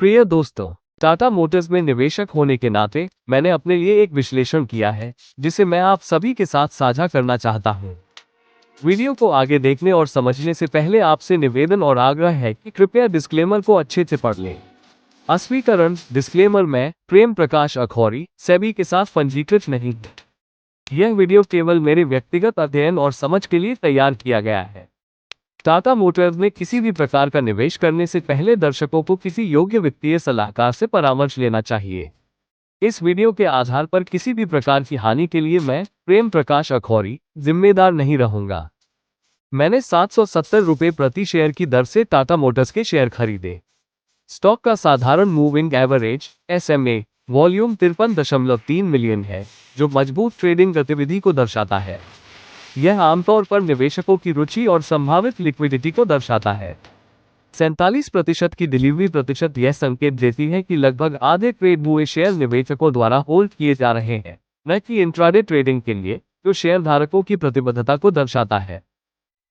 प्रिय दोस्तों, टाटा मोटर्स में निवेशक होने के नाते मैंने अपने लिए एक विश्लेषण किया है जिसे मैं आप सभी के साथ साझा करना चाहता हूं। वीडियो को आगे देखने और समझने से पहले आपसे निवेदन और आग्रह है कि कृपया डिस्क्लेमर को अच्छे से पढ़ लें। अस्वीकरण डिस्क्लेमर में प्रेम प्रकाश अखौरी सेबी के साथ पंजीकृत नहीं। यह वीडियो केवल मेरे व्यक्तिगत अध्ययन और समझ के लिए तैयार किया गया है। टाटा मोटर्स में किसी भी प्रकार का निवेश करने से पहले दर्शकों को किसी योग्य वित्तीय सलाहकार से परामर्श लेना चाहिए। इस वीडियो के आधार पर किसी भी प्रकार की हानि के लिए मैं प्रेम प्रकाश अखौरी जिम्मेदार नहीं रहूंगा। मैंने 770 रुपये प्रति शेयर की दर से टाटा मोटर्स के शेयर खरीदे। स्टॉक का साधारण moving average SMA volume 53.3 million है, जो मजबूत ट्रेडिंग गतिविधि को दर्शाता है। यह आमतौर पर निवेशकों की रुचि और संभावित लिक्विडिटी को दर्शाता है। 47% की डिलीवरी प्रतिशत यह संकेत देती है कि लगभग आधे ट्रेड हुए शेयर निवेशकों द्वारा होल्ड किए जा रहे हैं, न कि इंट्राडे ट्रेडिंग के लिए, जो शेयरधारकों की प्रतिबद्धता को दर्शाता है।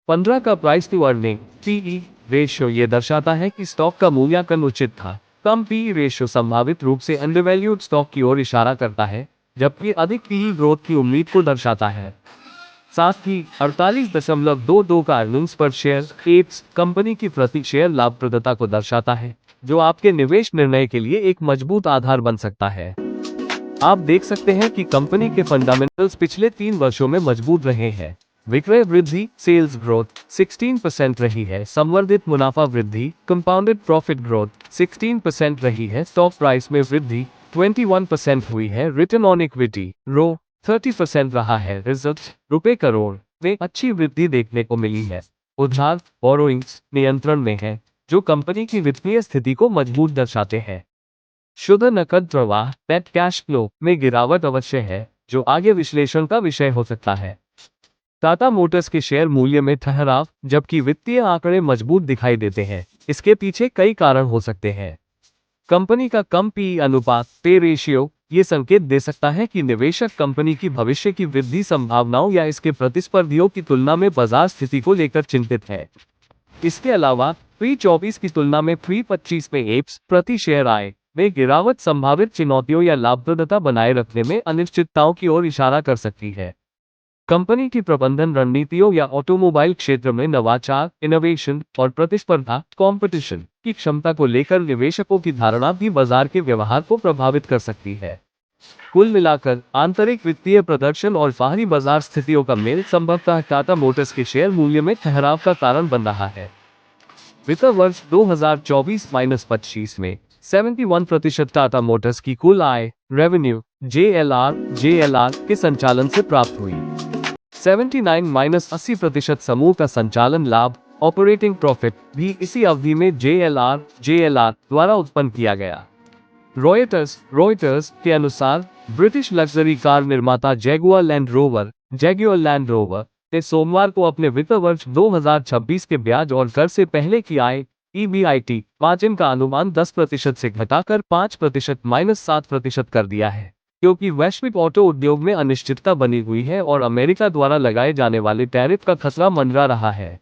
15 का price to earning PE ratio यह दर्शाता है कि स्टॉक का मूल्यांकन उचित था। कम PE रेशियो संभावित रूप से अंडरवैल्यूड स्टॉक की ओर इशारा करता है, जबकि अधिक PE ग्रोथ की उम्मीद को दर्शाता है। साथ ही 48.22 का अर्निंग्स पर शेयर एप्स कंपनी की प्रति शेयर लाभप्रदता को दर्शाता है, जो आपके निवेश निर्णय के लिए एक मजबूत आधार बन सकता है। आप देख सकते हैं कि कंपनी के फंडामेंटल्स पिछले 3 वर्षों में मजबूत रहे हैं। विक्रय वृद्धि सेल्स ग्रोथ 16% रही है। संवर्धित मुनाफा वृद्धि कंपाउंडेड प्रॉफिट ग्रोथ 16% रही है। स्टॉक प्राइस में वृद्धि 21% हुई है। रिटर्न ऑन इक्विटी ROE 30% रहा है। रिजल्ट रुपए करोड़ में अच्छी वृद्धि देखने को मिली है। उधार बोरोइंग्स नियंत्रण में है, जो कंपनी की वित्तीय स्थिति को मजबूत दर्शाते हैं। शुद्ध नकद प्रवाह नेट कैश फ्लो में गिरावट अवश्य है, जो आगे विश्लेषण का विषय हो सकता है। टाटा मोटर्स के शेयर मूल्य में ठहराव, जबकि वित्तीय आंकड़े मजबूत दिखाई देते हैं, इसके पीछे कई कारण हो सकते हैं। कंपनी का कम PE अनुपात पे रेशियो ये संकेत दे सकता है कि निवेशक कंपनी की भविष्य की वृद्धि संभावनाओं या इसके प्रतिस्पर्धियों की तुलना में बाजार स्थिति को लेकर चिंतित है। इसके अलावा Pre-24 की तुलना में Pre-25 में एप्स प्रति शेयर आय में गिरावट संभावित चुनौतियों या लाभप्रदता बनाए रखने में अनिश्चितताओं की ओर इशारा कर सकती है। कंपनी की प्रबंधन रणनीतियों या ऑटोमोबाइल क्षेत्र में नवाचार इनोवेशन और प्रतिस्पर्धा कंपटीशन की क्षमता को लेकर निवेशकों की धारणा भी बाजार के व्यवहार को प्रभावित कर सकती है। कुल मिलाकर आंतरिक वित्तीय प्रदर्शन और बाहरी बाजार स्थितियों का मेल संभवतः टाटा मोटर्स के शेयर मूल्य में ठहराव का कारण बन रहा है। वित्त वर्ष 2024-25 में 71% टाटा मोटर्स की कुल आय रेवेन्यू JLR के संचालन से प्राप्त हुई। 79-80% समूह का संचालन लाभ ऑपरेटिंग प्रॉफिट भी इसी अवधि में JLR द्वारा उत्पन्न किया गया। रॉयटर्स के अनुसार ब्रिटिश लग्जरी कार निर्माता जैगुआर लैंड रोवर ने सोमवार को अपने वित्त वर्ष 2026 के ब्याज और कर से पहले की आय EBIT मार्जिन का अनुमान 10% से घटाकर 5% -7% कर दिया है, क्योंकि वैश्विक ऑटो उद्योग में अनिश्चितता बनी हुई है और अमेरिका द्वारा लगाए जाने वाले टैरिफ का खतरा मंडरा रहा है।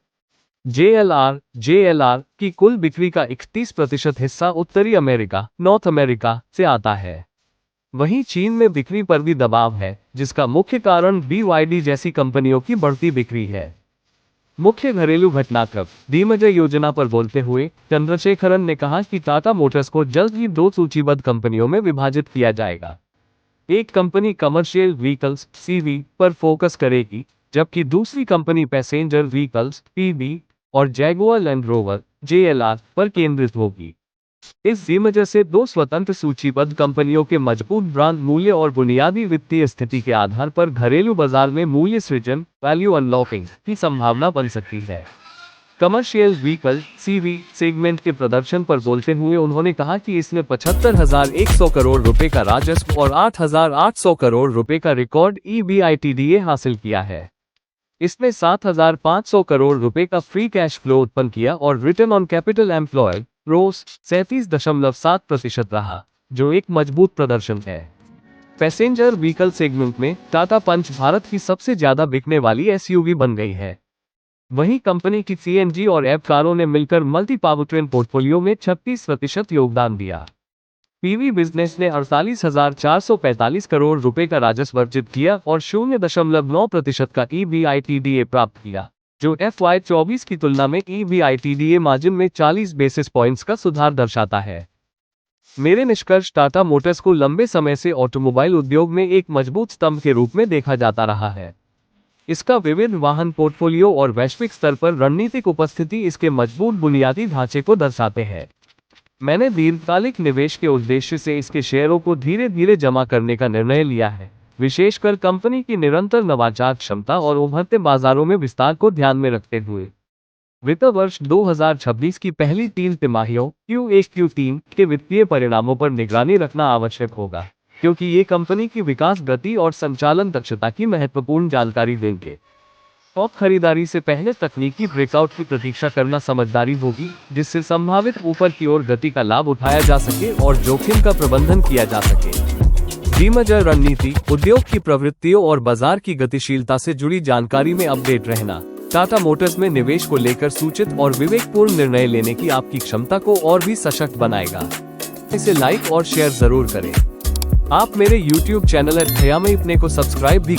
JLR की कुल बिक्री का 31% हिस्सा उत्तरी अमेरिका नॉर्थ अमेरिका से आता है। वहीं चीन में बिक्री पर भी दबाव है, जिसका मुख्य कारण BYD जैसी कंपनियों की बढ़ती बिक्री है। मुख्य घरेलू घटनाक्रम डीमर्जर योजना पर बोलते हुए चंद्रशेखरन ने कहा कि टाटा मोटर्स को जल्द ही 2 सूचीबद्ध कंपनियों में विभाजित किया जाएगा। एक कंपनी कमर्शियल व्हीकल्स CV पर फोकस करेगी, जबकि दूसरी कंपनी पैसेंजर व्हीकल्स PV और जैगुआर लैंड रोवर JLR पर केंद्रित होगी। इस डीमर्जर से 2 स्वतंत्र सूचीबद्ध कंपनियों के मजबूत ब्रांड मूल्य और बुनियादी वित्तीय स्थिति के आधार पर घरेलू बाजार में मूल्य सृजन वैल्यू अनलॉकिंग की संभावना बन सकती है। कमर्शियल व्हीकल CV सेगमेंट के प्रदर्शन पर बोलते हुए उन्होंने कहा कि इसने 75,100 करोड़ रुपए का राजस्व और 8,800 करोड़ रुपए का रिकॉर्ड EBITDA हासिल किया है। इसमें 7,500 करोड़ रुपए का फ्री कैश फ्लो उत्पन्न किया और return on capital employed ROCE 37.7% रहा, जो एक मजबूत प्रदर्शन है। पैसेंजर व्हीकल सेगमेंट में टाटा पंच भारत की सबसे ज्यादा बिकने वाली SUV बन गई है। वहीं कंपनी की सीएनजी और एफ कारों ने मिलकर मल्टी पावरट्रेन पोर्टफोलियो में 36% योगदान दिया। पीवी बिजनेस ने 48,445 करोड़ रुपए का राजस्व अर्जित किया और 0.9% का ईबीआईटीडीए प्राप्त किया, जो FY24 की तुलना में ईबीआईटीडीए मार्जिन में 40 बेसिस पॉइंट्स का सुधार दर्शाता है। मेरे निष्कर्ष टाटा मोटर्स को लंबे समय से ऑटोमोबाइल उद्योग में एक मजबूत स्तंभ के रूप में देखा जाता रहा है। इसका विविध वाहन पोर्टफोलियो और वैश्विक स्तर पर रणनीतिक उपस्थिति इसके मजबूत बुनियादी ढांचे को दर्शाते हैं। मैंने दीर्घकालिक निवेश के उद्देश्य से इसके शेयरों को धीरे धीरे जमा करने का निर्णय लिया है, विशेषकर कंपनी की निरंतर नवाचार क्षमता और उभरते बाजारों में विस्तार को ध्यान में रखते हुए। वित्त वर्ष 2026 की पहली 3 तिमाहियों Q1-Q3 के वित्तीय परिणामों पर निगरानी रखना आवश्यक होगा, क्योंकि ये कंपनी की विकास गति और संचालन दक्षता की महत्वपूर्ण जानकारी देंगे। स्टॉक खरीदारी से पहले तकनीकी ब्रेकआउट की प्रतीक्षा करना समझदारी होगी, जिससे संभावित ऊपर की ओर गति का लाभ उठाया जा सके और जोखिम का प्रबंधन किया जा सके। डीमर्जर रणनीति, उद्योग की प्रवृत्तियों और बाजार की गतिशीलता से जुड़ी जानकारी में अपडेट रहना टाटा मोटर्स में निवेश को लेकर सूचित और विवेकपूर्ण निर्णय लेने की आपकी क्षमता को और भी सशक्त बनाएगा। इसे लाइक और शेयर जरूर करें। आप मेरे YouTube चैनल @खयामेipne को सब्सक्राइब भी